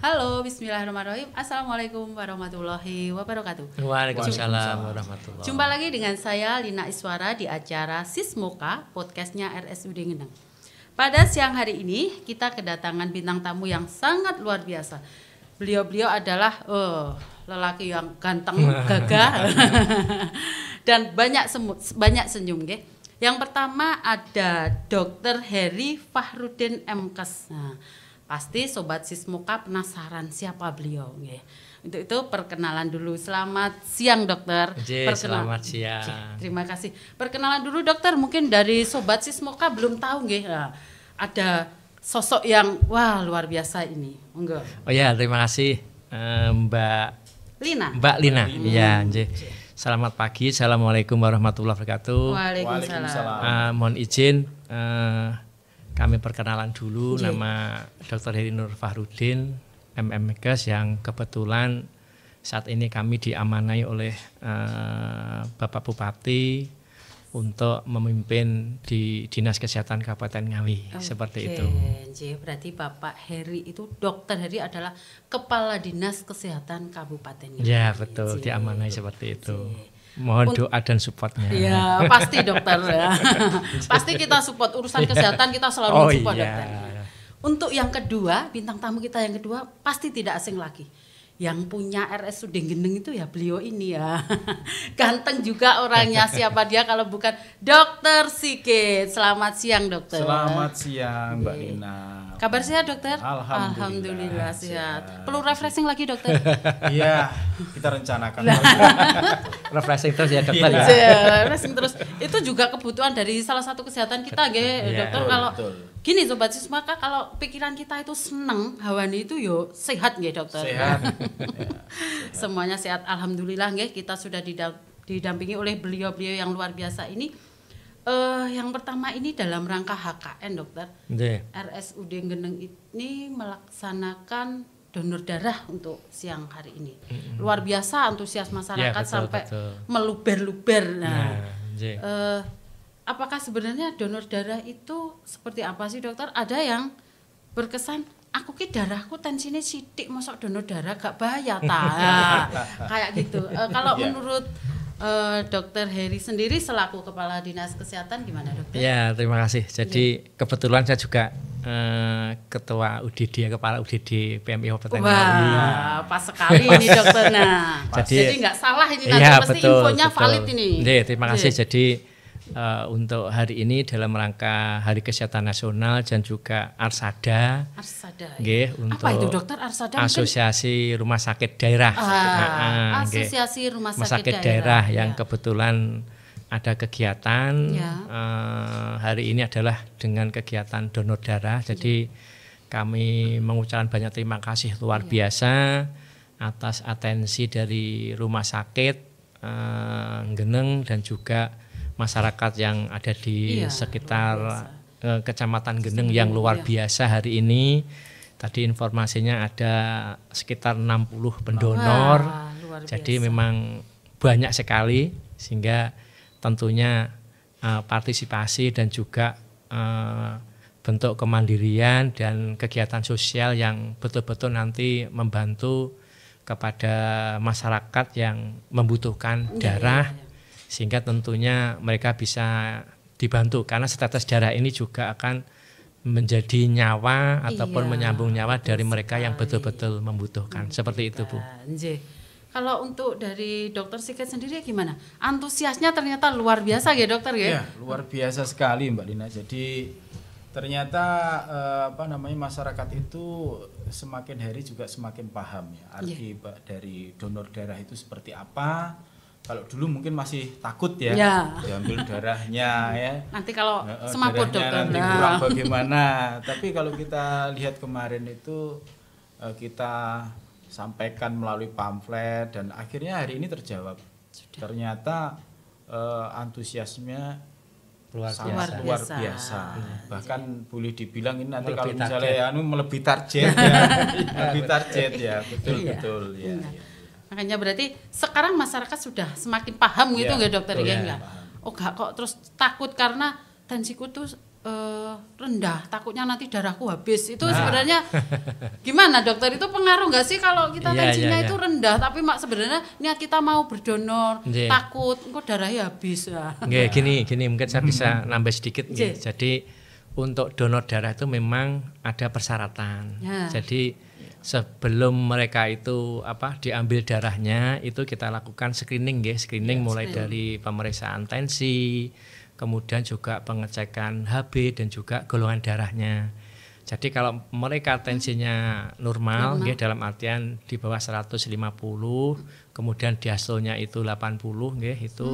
Halo, bismillahirrahmanirrahim. Assalamualaikum warahmatullahi wabarakatuh. Waalaikumsalam warahmatullahi. Jumpa lagi dengan saya Lina Iswara di acara Sismoka, podcastnya RSUD Ngeneng. Pada siang hari ini kita kedatangan bintang tamu yang sangat luar biasa. Beliau adalah lelaki yang ganteng, gagah, dan banyak senyum, nggih. Yang pertama ada Dr. Heri Fahrudin MKes. Nah, pasti sobat Sismoka penasaran siapa beliau, nggih. Untuk itu perkenalan dulu. Selamat siang, Dokter. Selamat siang. Terima kasih. Perkenalan dulu, Dokter. Mungkin dari sobat Sismoka belum tahu, nggih. Nah, ada sosok yang wah luar biasa ini. Monggo. Oh ya, terima kasih Mbak Lina. Iya, nggih. Selamat pagi. Assalamualaikum warahmatullahi wabarakatuh. Waalaikumsalam. Mohon izin kami perkenalan dulu. Nama Dr. Heri Nur Fahrudin MMKes yang kebetulan saat ini kami diamanai oleh Bapak Bupati untuk memimpin di Dinas Kesehatan Kabupaten Ngawi. Seperti itu. Berarti Bapak Heri itu, Dokter Heri adalah Kepala Dinas Kesehatan Kabupaten Ngawi. Ya betul, diamanai seperti itu. Mohon doa dan supportnya. Ya pasti dokter ya. Pasti kita support urusan kesehatan, kita selalu support dokter. Untuk yang kedua, bintang tamu kita yang kedua pasti tidak asing lagi. Yang punya RSUD Ngeneng itu ya beliau ini ya. Ganteng juga orangnya, siapa dia kalau bukan Dokter Sigit. Selamat siang dokter. Selamat siang Mbak Lina. Kabar sehat dokter? Alhamdulillah sehat. Perlu refreshing lagi dokter? Iya, kita rencanakan. Refreshing terus ya dokter ya. Refreshing terus. Itu juga kebutuhan dari salah satu kesehatan kita nggih dokter. Kalau gini sobat Sismoka, kalau pikiran kita itu seneng, hawani itu yo sehat nggih dokter. Sehat. Semuanya sehat alhamdulillah nggih. Kita sudah didampingi oleh beliau-beliau yang luar biasa ini. Yang pertama ini dalam rangka HKN dokter. RSUD Ngeneng ini melaksanakan donor darah untuk siang hari ini. Luar biasa antusias masyarakat sampai meluber-luber. Nah, apakah sebenarnya donor darah itu seperti apa sih dokter? Ada yang berkesan, aku ki darahku tensinya sidik, masuk donor darah gak bahaya ta. Kayak gitu. Kalau menurut Dokter Heri sendiri selaku Kepala Dinas Kesehatan gimana dokter? Ya terima kasih. Jadi kebetulan saya juga Ketua UDD, Kepala UDD PMI Kabupaten Ngawi. Wah, pas sekali ini dokter. Nah, jadi nggak salah ini nanti pasti infonya valid ini. Terima kasih. Jadi untuk hari ini dalam rangka Hari Kesehatan Nasional dan juga Arsada. Untuk apa itu dokter Arsada? Asosiasi Rumah Sakit Daerah. Asosiasi Rumah Sakit Daerah yang kebetulan ada kegiatan hari ini adalah dengan kegiatan donor darah. Jadi kami mengucapkan banyak terima kasih luar biasa atas atensi dari Rumah Sakit Ngeneng dan juga masyarakat yang ada di sekitar Kecamatan Ngeneng yang luar biasa hari ini. Tadi informasinya ada sekitar 60 pendonor. Jadi memang banyak sekali sehingga tentunya partisipasi dan juga bentuk kemandirian dan kegiatan sosial yang betul-betul nanti membantu kepada masyarakat yang membutuhkan darah. Sehingga tentunya mereka bisa dibantu karena setetes darah ini juga akan menjadi nyawa ataupun menyambung nyawa dari mereka yang betul-betul membutuhkan. Seperti itu Bu. Kalau untuk dari Dokter Sigit sendiri gimana? Antusiasnya ternyata luar biasa ya dokter ya? Iya, luar biasa sekali Mbak Lina. Jadi ternyata masyarakat itu semakin hari juga semakin paham ya arti dari donor darah itu seperti apa. Kalau dulu mungkin masih takut ya, diambil darahnya ya. Nanti kalau semaput dokter nanti kurang bagaimana. Tapi kalau kita lihat kemarin itu kita sampaikan melalui pamflet dan akhirnya hari ini terjawab. Ternyata antusiasnya sangat luar biasa. Bahkan boleh dibilang ini nanti kalau misalnya melebihi target ya, melebihi target ya, betul ya. Makanya berarti sekarang masyarakat sudah semakin paham gitu nggak dokter ya enggak? Oh enggak kok terus takut karena tensiku tuh rendah, takutnya nanti darahku habis. Itu sebenarnya gimana dokter? Itu pengaruh nggak sih kalau kita tensinya itu rendah, tapi sebenarnya niat kita mau berdonor, takut kok darahnya habis. Gini mungkin saya bisa nambah sedikit. Jadi untuk donor darah itu memang ada persyaratan. Jadi sebelum mereka itu diambil darahnya itu kita lakukan screening mulai dari pemeriksaan tensi, kemudian juga pengecekan HB dan juga golongan darahnya. Jadi kalau mereka tensinya normal. Dalam artian di bawah 150, kemudian diastolnya itu 80 itu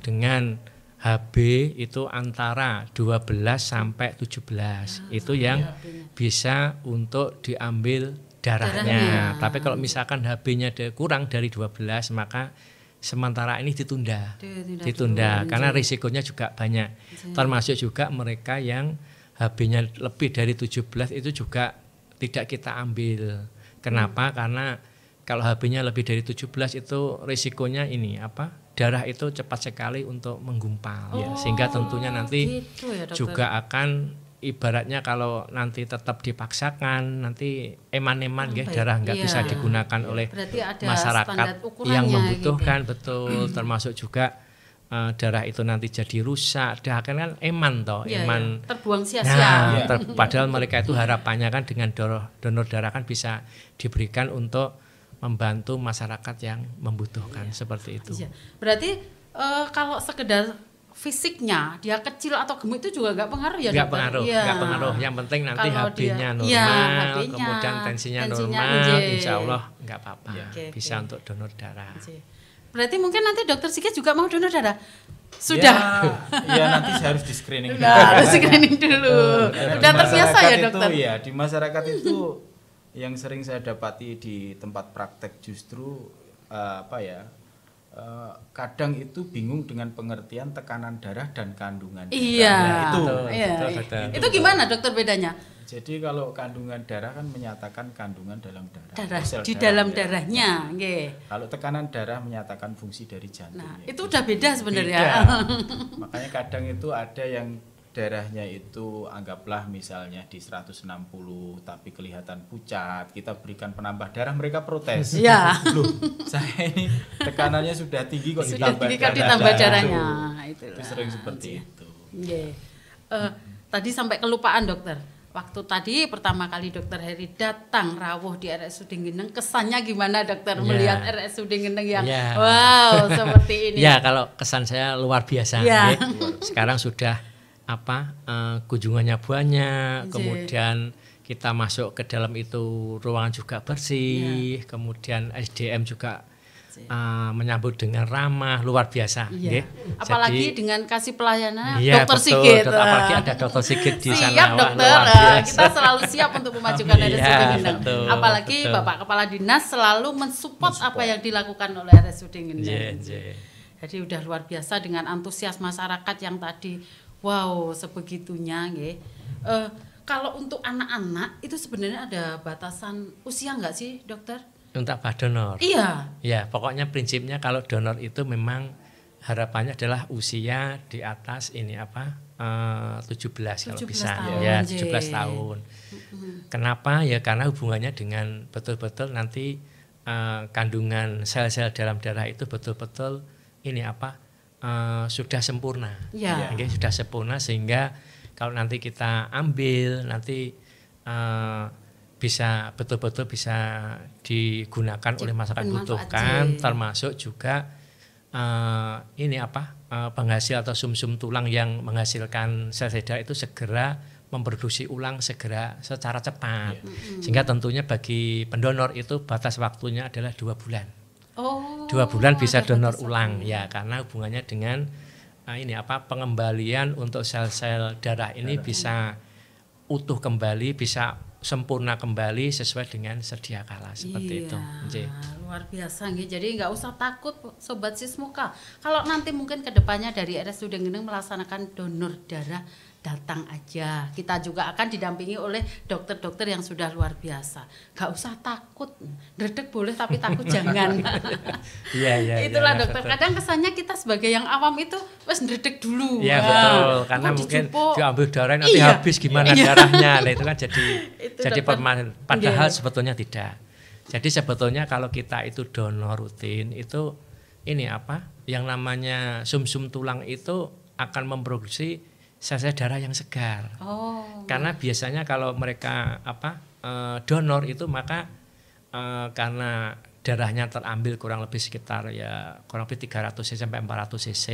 dengan HB itu antara 12 sampai 17. Itu yang bisa untuk diambil darahnya. Tapi kalau misalkan HB-nya kurang dari 12 maka sementara ini ditunda karena risikonya juga banyak. Termasuk juga mereka yang HB-nya lebih dari 17 itu juga tidak kita ambil. Kenapa? Karena kalau HB-nya lebih dari 17 itu risikonya darah itu cepat sekali untuk menggumpal sehingga tentunya nanti juga akan ibaratnya kalau nanti tetap dipaksakan nanti eman-eman darah nggak bisa digunakan oleh masyarakat yang membutuhkan betul. Termasuk juga darah itu nanti jadi rusak, kan eman terbuang sia-sia. Padahal mereka itu harapannya kan dengan donor darah kan bisa diberikan untuk membantu masyarakat yang membutuhkan seperti itu. Berarti kalau sekedar fisiknya dia kecil atau gemuk itu juga nggak pengaruh ya dokter? Nggak pengaruh. Yang penting nanti HB-nya normal, kemudian tensinya normal, insya Allah nggak apa-apa. Bisa untuk donor darah. Berarti mungkin nanti dokter Sigit juga mau donor darah? Sudah. Ya nanti saya harus di screening dulu. Harus screening dulu. Udah terbiasa ya dokter? Di masyarakat itu yang sering saya dapati di tempat praktek justru kadang itu bingung dengan pengertian tekanan darah dan kandungan darah. Itu gimana dokter bedanya? Jadi kalau kandungan darah kan menyatakan kandungan dalam darah di dalam darahnya. Kalau tekanan darah menyatakan fungsi dari jantung. Nah, itu udah beda sebenarnya. Makanya kadang itu ada yang darahnya itu anggaplah misalnya di 160 tapi kelihatan pucat, kita berikan penambah darah, mereka protes. Loh, saya ini tekanannya sudah tinggi kok ditambah darahnya. Itu sering seperti itu. Tadi sampai kelupaan dokter. Waktu tadi pertama kali dokter Heri datang rawuh di RSUD Ngeneng, kesannya gimana dokter melihat RSUD Ngeneng yang wow seperti ini? Kalau kesan saya luar biasa. Sekarang sudah kunjungannya banyak, kemudian kita masuk ke dalam itu ruangan juga bersih, kemudian SDM juga menyambut dengan ramah, luar biasa. Apalagi jadi, dengan kasih pelayanan Dokter Sigit. Apalagi ada Dokter Sigit di sana. Siap dokter, kita selalu siap untuk memajukan RSUD Ngeneng. Apalagi Bapak Kepala Dinas selalu mensupport apa yang dilakukan oleh RSUD Ngeneng. Jadi udah luar biasa dengan antusias masyarakat yang tadi. Wow, sebegitunya, kalau untuk anak-anak itu sebenarnya ada batasan usia nggak sih, dokter? Untuk donor? Iya. Ya, pokoknya prinsipnya kalau donor itu memang harapannya adalah usia di atas 17 kalau bisa. Tahun, 17 tahun. Kenapa? Ya karena hubungannya dengan betul-betul nanti kandungan sel-sel dalam darah itu betul-betul sudah sempurna. Sudah sempurna sehingga kalau nanti kita ambil nanti bisa betul-betul bisa digunakan oleh masyarakat butuhkan, termasuk juga penghasil atau sumsum tulang yang menghasilkan sel darah itu segera memproduksi ulang segera secara cepat. Sehingga tentunya bagi pendonor itu batas waktunya adalah 2 bulan. 2 bulan bisa donor ulang karena hubungannya dengan pengembalian untuk sel-sel darah ini bisa utuh kembali, bisa sempurna kembali sesuai dengan sedia kala seperti itu. Luar biasa jadi nggak usah takut Sobat Sismuka. Kalau nanti mungkin kedepannya dari RSUD Ngeneng melaksanakan donor darah datang aja. Kita juga akan didampingi oleh dokter-dokter yang sudah luar biasa. Gak usah takut, ndredeg boleh tapi takut jangan. Iya. Itulah ya, dokter. betul. Kadang kesannya kita sebagai yang awam itu wes ndredeg dulu. Iya betul, karena mungkin diambil darah nanti habis gimana darahnya. Nah itu kan jadi permasalahan. Padahal sebetulnya tidak. Jadi sebetulnya kalau kita itu donor rutin itu ini apa? Yang namanya sumsum tulang itu akan memproduksi sel-sel darah yang segar. Karena biasanya kalau mereka donor itu maka karena darahnya terambil kurang lebih sekitar kurang lebih 300 cc sampai 400 cc.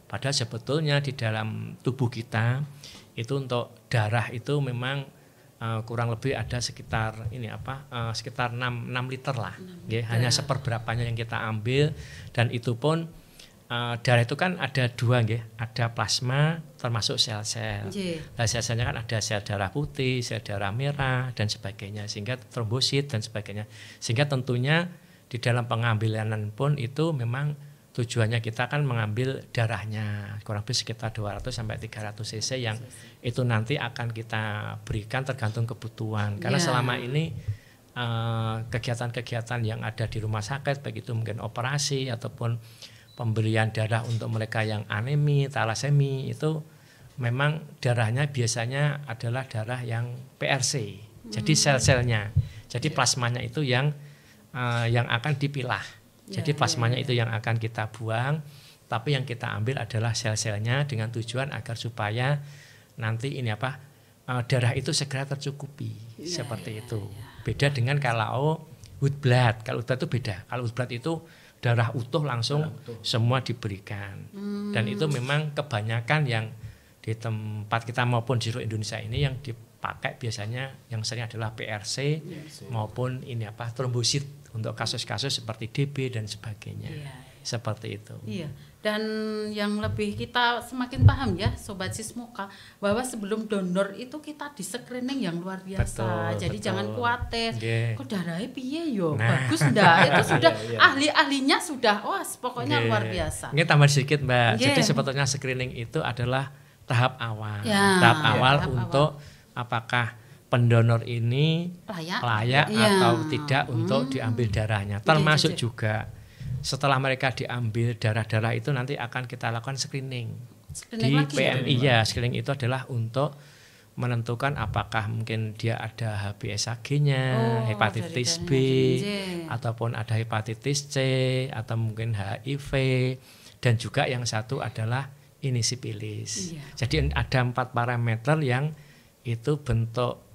Padahal sebetulnya di dalam tubuh kita itu untuk darah itu memang kurang lebih ada sekitar sekitar 6 liter lah. Hanya seperberapanya yang kita ambil, dan itu pun darah itu kan ada dua, ada plasma termasuk sel-sel. Nah, sel-selnya kan ada sel darah putih, sel darah merah dan sebagainya, sehingga trombosit dan sebagainya. Sehingga tentunya di dalam pengambilan pun itu memang tujuannya kita kan mengambil darahnya kurang lebih sekitar 200 sampai 300 cc yang itu nanti akan kita berikan tergantung kebutuhan. Karena selama ini kegiatan-kegiatan yang ada di rumah sakit, baik itu mungkin operasi ataupun pemberian darah untuk mereka yang anemi, talasemi, itu memang darahnya biasanya adalah darah yang PRC. Jadi sel-selnya, jadi plasmanya itu yang akan dipilah. Jadi plasmanya itu yang akan kita buang, tapi yang kita ambil adalah sel-selnya dengan tujuan agar supaya nanti darah itu segera tercukupi. Seperti itu. Beda dengan kalau whole blood. Kalau whole blood itu beda. Kalau whole blood itu darah utuh langsung semua diberikan. Dan itu memang kebanyakan yang di tempat kita maupun di seluruh Indonesia ini yang dipakai biasanya yang sering adalah PRC maupun trombosit untuk kasus-kasus seperti DB dan sebagainya. Seperti itu. Iya. Dan yang lebih kita semakin paham ya Sobat Sismuka, bahwa sebelum donor itu kita di screening yang luar biasa. Jadi jangan khawatir, kok darahnya piye yo, bagus ndak? Itu sudah ahli-ahlinya sudah, pokoknya luar biasa. Ini tambah sedikit Mbak. Jadi sebetulnya screening itu adalah tahap awal. Tahap awal untuk apakah pendonor ini layak atau tidak untuk diambil darahnya. Termasuk juga setelah mereka diambil darah-darah itu nanti akan kita lakukan screening di PMI ya. Screening itu adalah untuk menentukan apakah mungkin dia ada HBsAg-nya, hepatitis B, ataupun ada hepatitis C, atau mungkin HIV, dan juga yang satu adalah ini sipilis. Jadi ada 4 parameter yang itu bentuk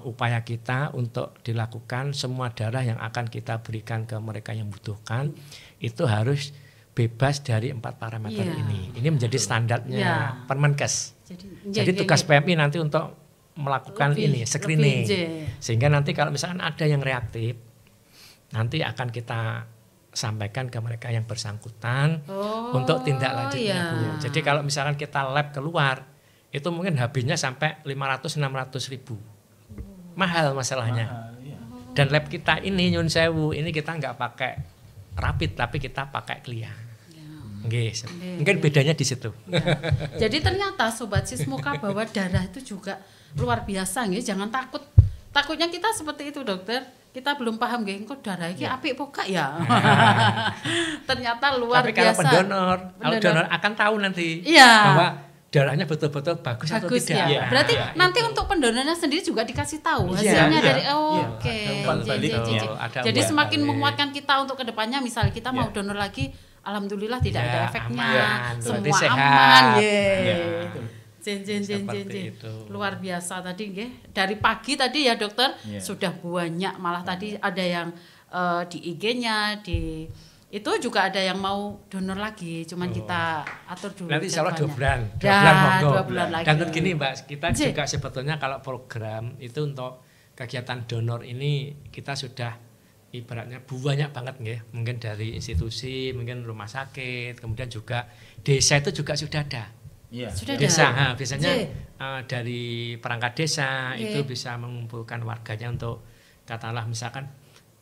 upaya kita untuk dilakukan. Semua darah yang akan kita berikan ke mereka yang membutuhkan itu harus bebas dari 4 parameter ini. Ini menjadi standarnya Permenkes. Jadi tugas PMI nanti untuk melakukan screening. Sehingga nanti kalau misalkan ada yang reaktif, nanti akan kita sampaikan ke mereka yang bersangkutan untuk tindak lanjutnya Bu. Jadi kalau misalkan kita lab keluar, itu mungkin habisnya sampai 500-600 ribu. Mahal masalahnya. Dan lab kita ini nyun sewu, ini kita nggak pakai rapid tapi kita pakai CLIA. Mungkin bedanya di situ. Jadi ternyata Sobat Sismuka bahwa darah itu juga luar biasa jangan takut. Takutnya kita seperti itu dokter. Kita belum paham kok darah ini apik pokok ya. Ternyata luar tapi biasa. Tapi kalau donor akan tahu nanti bahwa darahnya betul-betul bagus atau tidak. Berarti nanti untuk pendonornya sendiri juga dikasih tahu hasilnya dari Jadi semakin menguatkan kita untuk kedepannya. Misalnya kita mau donor lagi, alhamdulillah tidak ada efeknya, semua aman. Luar biasa tadi dari pagi tadi ya dokter sudah banyak, malah tadi ada yang di IG-nya itu juga ada yang mau donor lagi, cuman kita atur dulu. Nanti insya Allah 2 bulan, 2 bulan lagi. Dan gini Mbak, kita juga sebetulnya kalau program itu untuk kegiatan donor ini kita sudah ibaratnya banyak banget mungkin dari institusi, mungkin rumah sakit, kemudian juga desa itu juga sudah ada. Sudah desa, biasanya dari perangkat desa itu bisa mengumpulkan warganya untuk katakanlah misalkan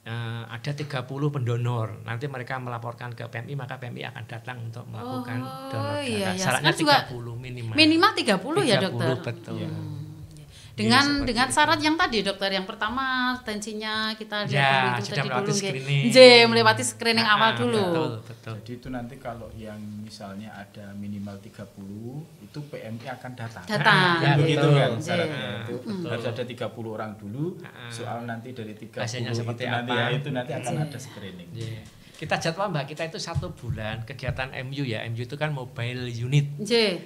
ada 30 pendonor. Nanti mereka melaporkan ke PMI, maka PMI akan datang untuk melakukan donor darah. Iya, Syaratnya juga 30 minimal. Minimal 30 ya, Dokter. Betul. Dengan syarat yang tadi, Dokter, yang pertama tensinya kita lihat dulu itu tadi dulu melewati screening awal dulu. Betul. Jadi itu nanti kalau yang misalnya ada minimal 30 itu PMI akan datang. Ya, begitu betul. kan syaratnya itu harus ada 30 orang dulu. Soal nanti dari 30 hasilnya seperti itu apa? itu nanti akan ada screening. Kita jadwal Mbak, kita itu 1 bulan kegiatan MU ya. MU itu kan mobile unit.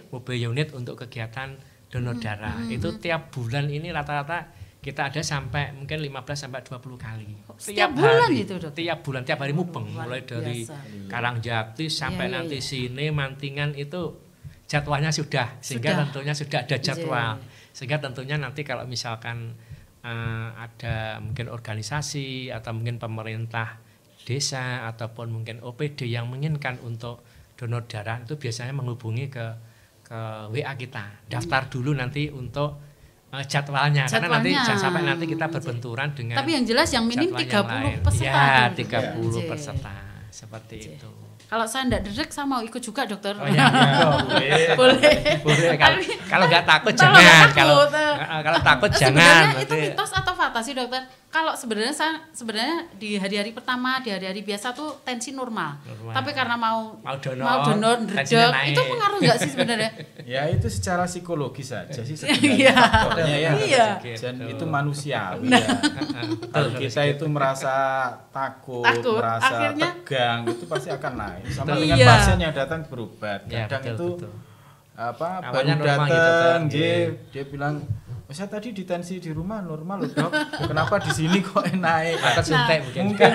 Mobile unit untuk kegiatan donor darah. Itu tiap bulan ini rata-rata kita ada sampai mungkin 15 sampai 20 kali. Tiap bulan hari, itu, Dok. Tiap bulan, tiap hari mubeng, mulai dari Karangjati sampai nanti sini Mantingan itu jadwalnya sudah, sehingga tentunya sudah ada jadwal. Sehingga tentunya nanti kalau misalkan ada mungkin organisasi atau mungkin pemerintah desa ataupun mungkin OPD yang menginginkan untuk donor darah, itu biasanya menghubungi ke WA kita, daftar dulu nanti untuk jadwalnya, karena nanti jangan sampai nanti kita berbenturan dengan. Tapi yang jelas yang minim 30 peserta. Ya, 30 peserta seperti itu. Kalau saya enggak dedek, saya mau ikut juga, Dokter. Boleh. Kalau nggak takut jangan. Kalau takut jangan. Sebenarnya itu mitos atau fakta sih, Dokter? Kalau sebenarnya di hari-hari pertama, di hari-hari biasa tuh tensi normal. Tapi karena mau donor dedek, itu pengaruh nggak sih sebenarnya? Ya itu secara psikologis saja sih sebenarnya faktornya ya. Dan itu manusiawi ya. Kalau kita itu merasa takut merasa akhirnya, tegang, itu pasti akan naik. Sama dengan pasien yang datang berobat. Kadang itu baru datang, dia bilang, saya tadi ditensi di rumah normal loh, Dok. Kenapa di sini kok naik? Mungkin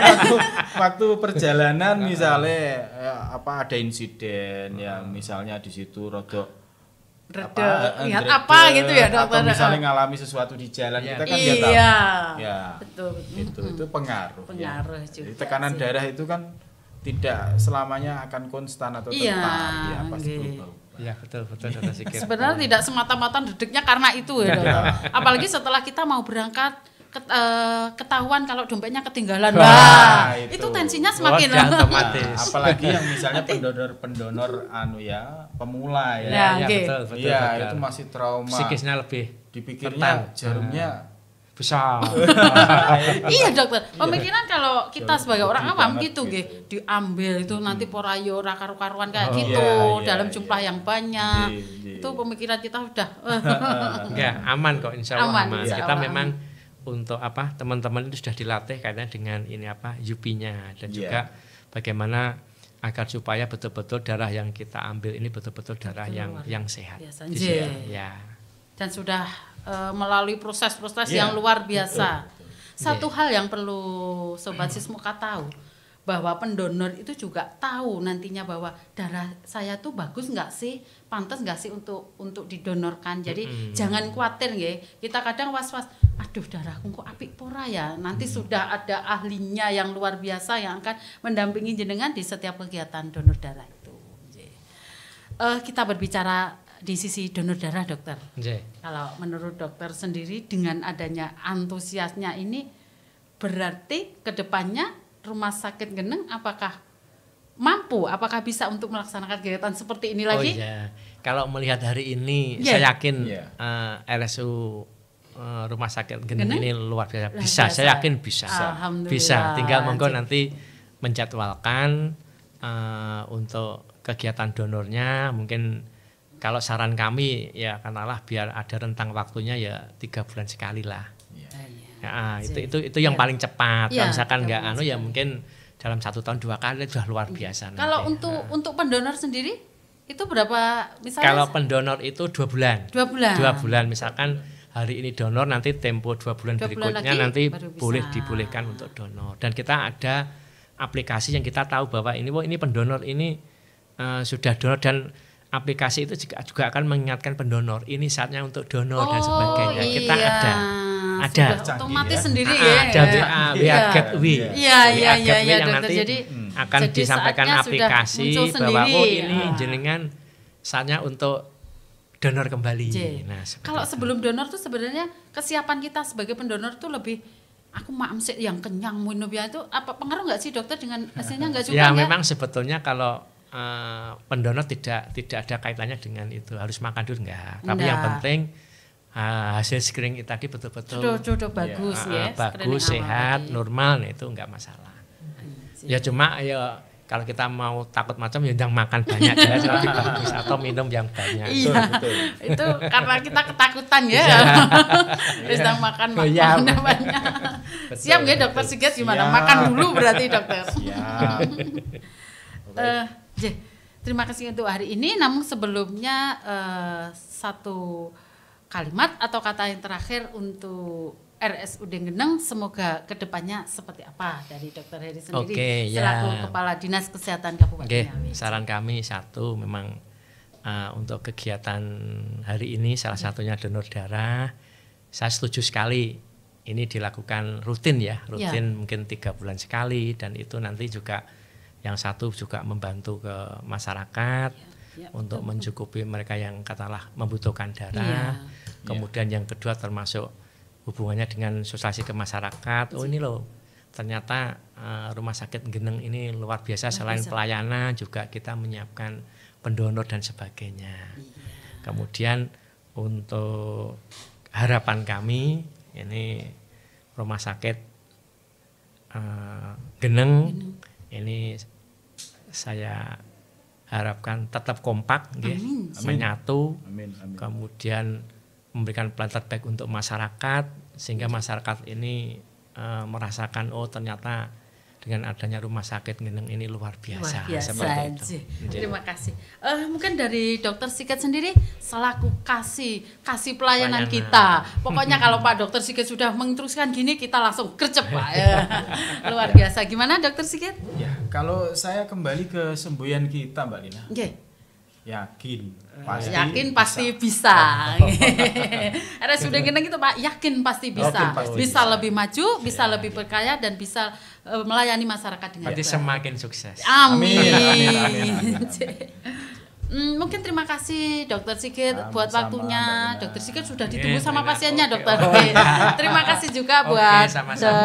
waktu perjalanan misalnya ada insiden yang misalnya di situ rodok lihat apa gitu ya, Dokter. Atau misalnya ngalami sesuatu di jalan, kita kan nggak tahu. Ya, betul. Itu pengaruh. Juga. Jadi tekanan darah itu kan tidak selamanya akan konstan atau tetap, ya pasti berubah. Ya betul sebenarnya tidak semata-mata dedeknya karena itu ya, Dokter. Apalagi setelah kita mau berangkat ketahuan kalau dompetnya ketinggalan, itu tensinya semakin apalagi yang misalnya pendonor pemula ya, betul. Itu masih trauma, psikisnya lebih dipikirnya jarumnya besar. Iya, Dokter. Pemikiran kalau kita sebagai orang awam gitu diambil itu nanti porayo karu-karuan kayak gitu dalam jumlah yang banyak. Itu pemikiran kita udah enggak aman kok, insya Allah aman. Kita Allah memang untuk teman-teman itu sudah dilatih kaitannya dengan ini UP-nya dan juga bagaimana agar supaya betul-betul darah yang kita ambil ini betul-betul darah yang sehat. Dan sudah melalui proses-proses yang luar biasa. Satu hal yang perlu Sobat Sismuka tahu, bahwa pendonor itu juga tahu nantinya bahwa darah saya tuh bagus nggak sih, pantas nggak sih untuk didonorkan. Jadi jangan khawatir ya. Kita kadang was-was, aduh darahku kok apik pora ya. Nanti sudah ada ahlinya yang luar biasa yang akan mendampingi jenengan di setiap kegiatan donor darah itu. Kita berbicara di sisi donor darah, Dokter. Kalau menurut dokter sendiri dengan adanya antusiasnya ini, berarti kedepannya Rumah Sakit Geneng apakah apakah bisa untuk melaksanakan kegiatan seperti ini lagi? Kalau melihat hari ini, saya yakin RSU Rumah Sakit Geneng ini luar biasa. Bisa, saya yakin bisa. Bisa. Tinggal monggo nanti menjadwalkan untuk kegiatan donornya. Mungkin kalau saran kami ya katakanlah biar ada rentang waktunya ya 3 bulan sekali lah. Itu yang paling cepat. Kalau misalkan enggak ya mungkin dalam 1 tahun 2 kali sudah luar biasa. Kalau nanti. untuk pendonor sendiri itu berapa misalnya? Kalau pendonor itu 2 bulan. 2 bulan misalkan hari ini donor, nanti tempo 2 bulan berikutnya nanti boleh dibolehkan untuk donor. Dan kita ada aplikasi yang kita tahu bahwa ini pendonor ini sudah donor, dan aplikasi itu juga akan mengingatkan pendonor ini saatnya untuk donor dan sebagainya. Kita ada otomatis sendiri ada WA Gateway. Iya yang nanti akan disampaikan aplikasi bahwa ini jenengan saatnya untuk donor kembali. Kalau sebelum donor tuh sebenarnya kesiapan kita sebagai pendonor tuh lebih aku maam sih yang kenyang minum ya, itu apa pengaruh nggak sih dokter dengan hasilnya? Nggak juga ya? Ya memang sebetulnya kalau pendonor tidak ada kaitannya dengan itu harus makan dulu enggak. Tapi yang penting hasil screening tadi betul-betul sudah bagus ya, bagus, sehat, normal, itu enggak masalah. Ya cuma ya kalau kita mau takut macam ya jangan makan banyak ya lebih bagus, atau minum yang banyak. Iya, betul. Itu karena kita ketakutan ya. Sedang makan banyak. Siap nggak dokter Sigit gimana? Makan dulu berarti dokter. Siap. Terima kasih untuk hari ini. Namun sebelumnya satu kalimat atau kata yang terakhir untuk RSUD Geneng, semoga kedepannya seperti apa dari Dr. Heri sendiri selaku Kepala Dinas Kesehatan Kabupaten Ngawi. Saran kami satu, memang untuk kegiatan hari ini salah satunya donor darah. Saya setuju sekali ini dilakukan rutin ya, mungkin 3 bulan sekali, dan itu nanti juga yang satu juga membantu ke masyarakat untuk mencukupi mereka yang katakanlah membutuhkan darah. Kemudian yang kedua termasuk hubungannya dengan sosialisasi ke masyarakat. Oh ini loh, ternyata Rumah Sakit Geneng ini luar biasa. Selain pelayanan juga kita menyiapkan pendonor dan sebagainya. Kemudian untuk harapan kami ini Rumah Sakit Geneng ini saya harapkan tetap kompak, menyatu, kemudian memberikan pelayanan terbaik untuk masyarakat, sehingga masyarakat ini merasakan oh ternyata dengan adanya Rumah Sakit Geneng ini luar biasa. Seperti itu. Terima kasih. Mungkin dari Dokter Sigit sendiri selaku kasih pelayanan kita. Pokoknya kalau Pak Dokter Sigit sudah menginstruksikan gini, kita langsung gercep Pak. Luar biasa. Gimana Dokter Sigit? Ya, kalau saya kembali ke semboyan kita Mbak Lina. Yakin pasti bisa. RSUD Geneng itu Pak, yakin pasti bisa. Bisa lebih maju, bisa lebih berkaya, dan bisa melayani masyarakat dengan baik. Semakin sukses. Amin. Mungkin terima kasih Dokter Sigit buat waktunya. Dokter Sigit sudah ditunggu sama pasiennya dokter. Terima kasih juga buat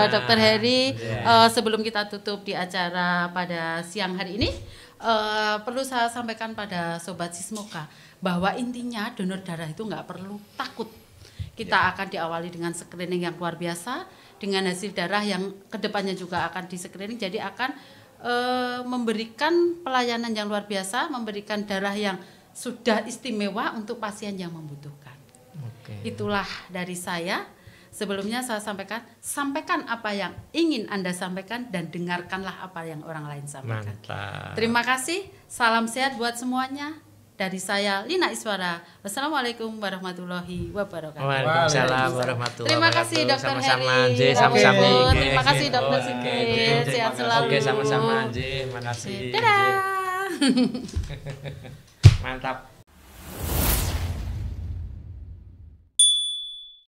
Dokter Heri. Sebelum kita tutup di acara pada siang hari ini, perlu saya sampaikan pada Sobat Sismoka bahwa intinya donor darah itu nggak perlu takut. Kita akan diawali dengan screening yang luar biasa, dengan hasil darah yang kedepannya juga akan di screening, jadi akan memberikan pelayanan yang luar biasa, memberikan darah yang sudah istimewa untuk pasien yang membutuhkan. Itulah dari saya. Sebelumnya saya sampaikan apa yang ingin Anda sampaikan, dan dengarkanlah apa yang orang lain sampaikan. Mantap. Terima kasih, salam sehat buat semuanya. Dari saya Lina Iswara. Wassalamualaikum warahmatullahi wabarakatuh. Waalaikumsalam warahmatullahi wabarakatuh. Terima kasih Dokter Heri. Sama-sama. Terima kasih Dokter Sigit. Sehat selalu. Oke, sama-sama. Terima kasih. Dadah. Mantap.